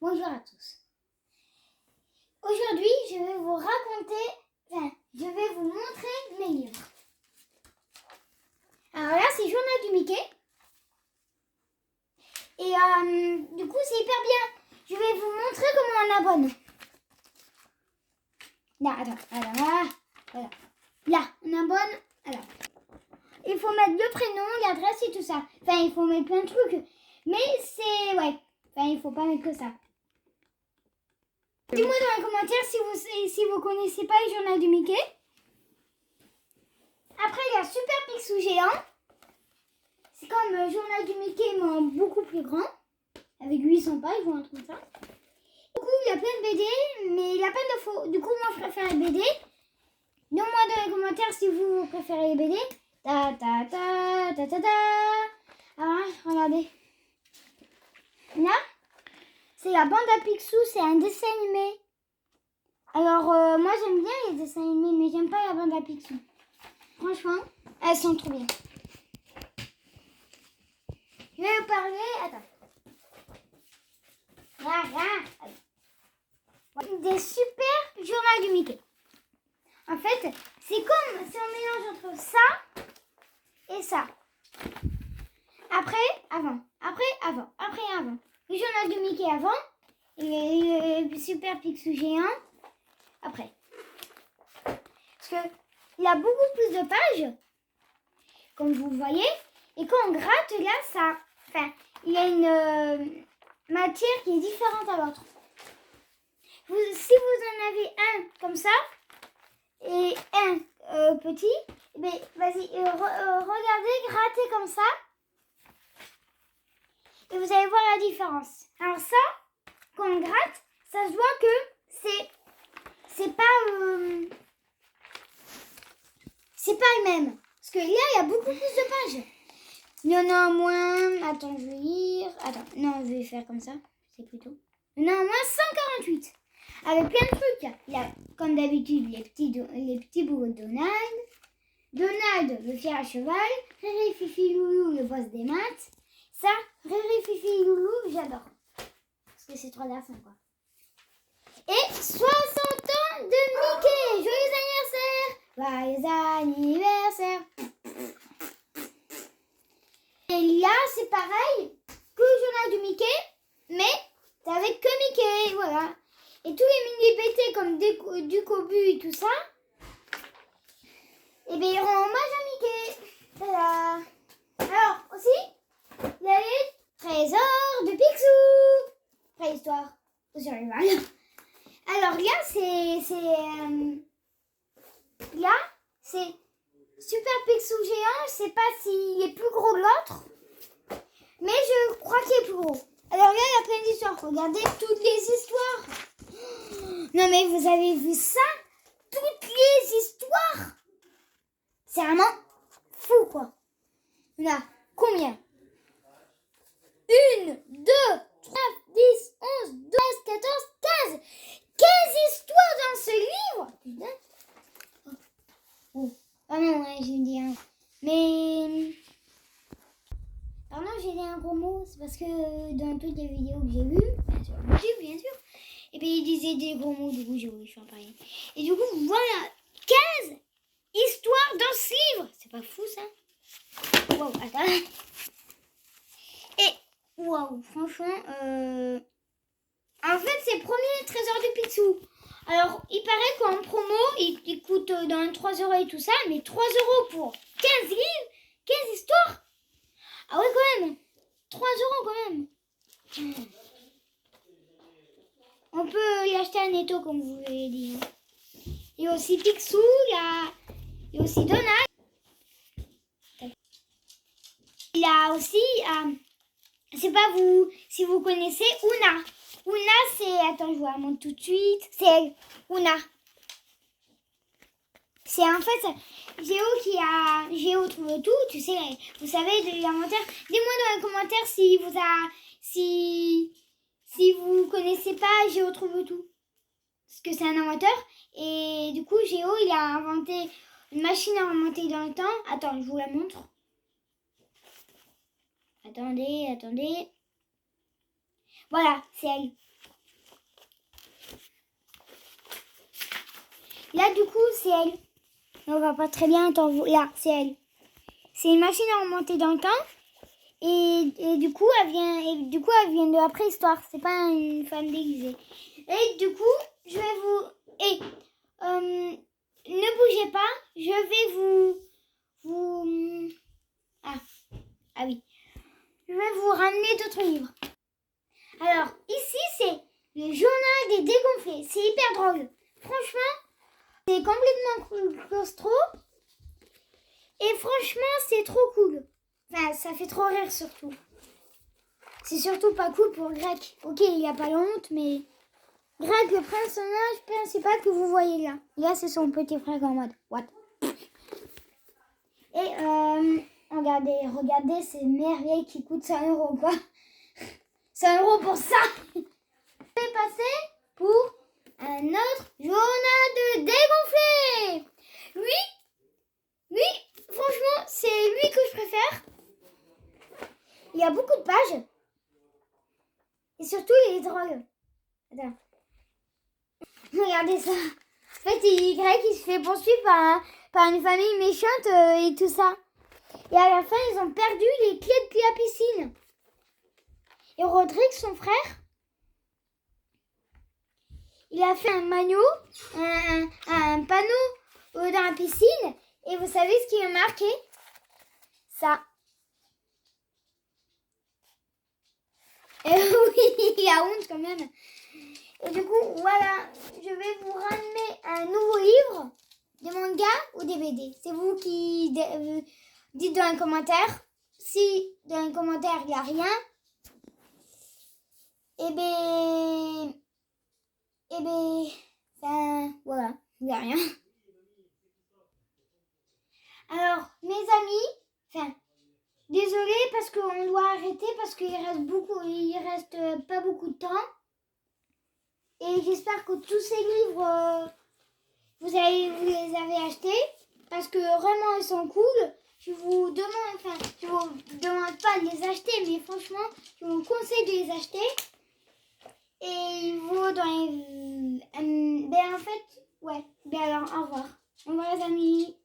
Bonjour à tous. Aujourd'hui, je vais vous je vais vous montrer mes livres. Alors là, c'est Journal du Mickey. Et du coup, c'est hyper bien. Je vais vous montrer comment on abonne. Là, attends, voilà. Là, on abonne. Alors, il faut mettre le prénom, l'adresse et tout ça. Enfin, il faut mettre plein de trucs. Mais c'est... Ouais. Enfin, il faut pas mettre que ça. Dis-moi dans les commentaires si vous connaissez pas le Journal du Mickey. Après, il y a Super Picsou géant. C'est comme le Journal du Mickey, mais en beaucoup plus grand. Avec 800 pages ou un truc comme ça. Du coup, il y a plein de BD, mais il y a plein de faux. Du coup, moi, je préfère les BD. Dis-moi dans les commentaires si vous préférez les BD. Ta ta ta ta ta ta. Ah, regardez. Là, c'est la bande à Picsou, c'est un dessin animé. Alors, moi, j'aime bien les dessins animés, mais j'aime pas la bande à Picsou. Franchement, elles sont trop bien. Je vais vous parler... Attends. Des super journaux du Mickey. En fait, c'est un mélange entre ça et ça. Après, avant. Après, avant. Après, avant. Le journal du Mickey avant. Et le super Picsou géant. Après. Parce que il a beaucoup plus de pages. Comme vous voyez. Et quand on gratte, là, ça... Enfin, il y a une matière qui est différente à l'autre. Si vous en avez un comme ça, et un petit, mais vas-y, regardez, grattez comme ça. Et vous allez voir la différence. Alors ça, quand on gratte, ça se voit que c'est pas le même. Parce que là, il y a beaucoup plus de pages. Il y en a moins... Attends, je vais lire. Attends, non, je vais faire comme ça. C'est plutôt... Il y en a au moins 148. Avec plein de trucs. Il y a, comme d'habitude, les petits bouts de Donald. Donald, le fier à cheval. Riri, Fifi, Loulou, le boss des maths. Ça, Riri, Fifi, Loulou, j'adore. Parce que c'est 3 garçons, quoi. Et 60 ans de Mickey. Joyeux anniversaire. Joyeux anniversaire. Et là, c'est pareil que le journal du Mickey, mais c'est avec que Mickey, voilà. Et tous les mini-BT comme du Cobu et tout ça, et bien ils rendent hommage à Mickey. Voilà. Alors, aussi, il y a les trésors de Picsou. Préhistoire ou survival. Alors là, c'est Super Picsou géant. Je sais pas s'il est plus gros que l'autre, mais je crois qu'il est plus gros. Alors là, il y a plein d'histoires. Regardez toutes les histoires. Non mais vous avez vu ça? Toutes les histoires. C'est vraiment fou quoi. Là, combien? 1, 2, 3, 10, 11, 12, 14, 15. 15 histoires dans ce livre. Putain. Oh. Ah non, ouais, j'ai dit un. Mais... Pardon, j'ai dit un gros mot. C'est parce que dans toutes les vidéos que j'ai vues, sur YouTube bien sûr, et puis il disait des gros mots, du coup j'ai voulu faire pareil. Et du coup, voilà, 15 histoires dans ce livre. C'est pas fou ça? Wow, attends. Et, wow, franchement, en fait, c'est le premier trésor de Picsou. Alors, il paraît qu'en promo, il coûte dans 3 € et tout ça, mais 3 € pour 15 livres, 15 histoires. Ah ouais, quand même. 3 € quand même. On peut y acheter un étau, comme vous l'avez dit. Il y a aussi Picsou, il y a aussi Donald. Il y a aussi, je sais pas si vous connaissez Oona. Oona, c'est, attends, je vous la montre tout de suite. C'est elle, Oona. C'est en fait Géo trouve tout, tu sais, vous savez, de l'inventaire. Dis-moi dans les commentaires si vous connaissez pas Géo trouve tout. Parce que c'est un inventeur. Et du coup, Géo, il a inventé une machine à remonter dans le temps. Attends, je vous la montre. Attendez. Voilà, c'est elle. Là, du coup, c'est elle. On va pas très bien entendre. Là, c'est elle. C'est une machine à remonter dans le temps. Et du coup, elle vient de la préhistoire. C'est pas une femme déguisée. Et du coup, je vais vous... ne bougez pas. Je vais vous... Ah oui. Je vais vous ramener d'autres livres. Alors, ici, c'est le journal des dégonflés. C'est hyper drôle. Franchement, c'est complètement claustro. Et franchement, c'est trop cool. Enfin, ça fait trop rire surtout. C'est surtout pas cool pour Greg. Ok, il n'y a pas honte, mais Greg, le personnage principal que vous voyez là. Là, c'est son petit frère en mode what. Et regardez ces merveilles qui coûtent 100 € quoi. 100 € pour ça. Je vais passer pour un autre journal de dégonflé. Lui, franchement, c'est lui que je préfère. Il y a beaucoup de pages. Et surtout, il est drôle. Attends. Regardez ça. En fait, Greg, il se fait poursuivre par une famille méchante et tout ça. Et à la fin, ils ont perdu les clés de la piscine. Et Rodrigue, son frère, il a fait un panneau dans la piscine. Et vous savez ce qui est marqué? Ça. Oui, il a honte quand même. Et du coup, voilà, je vais vous ramener un nouveau livre, des mangas ou des BD. C'est vous qui dites dans les commentaires. Si dans les commentaires, il n'y a rien, voilà, il n'y a rien. Alors, mes amis, désolé parce qu'on doit arrêter parce qu'il reste pas beaucoup de temps. Et j'espère que tous ces livres, vous les avez achetés parce que vraiment ils sont cool. Je vous demande pas de les acheter, mais franchement, je vous conseille de les acheter. Et ils vont dans les... alors, au revoir. Au revoir les amis.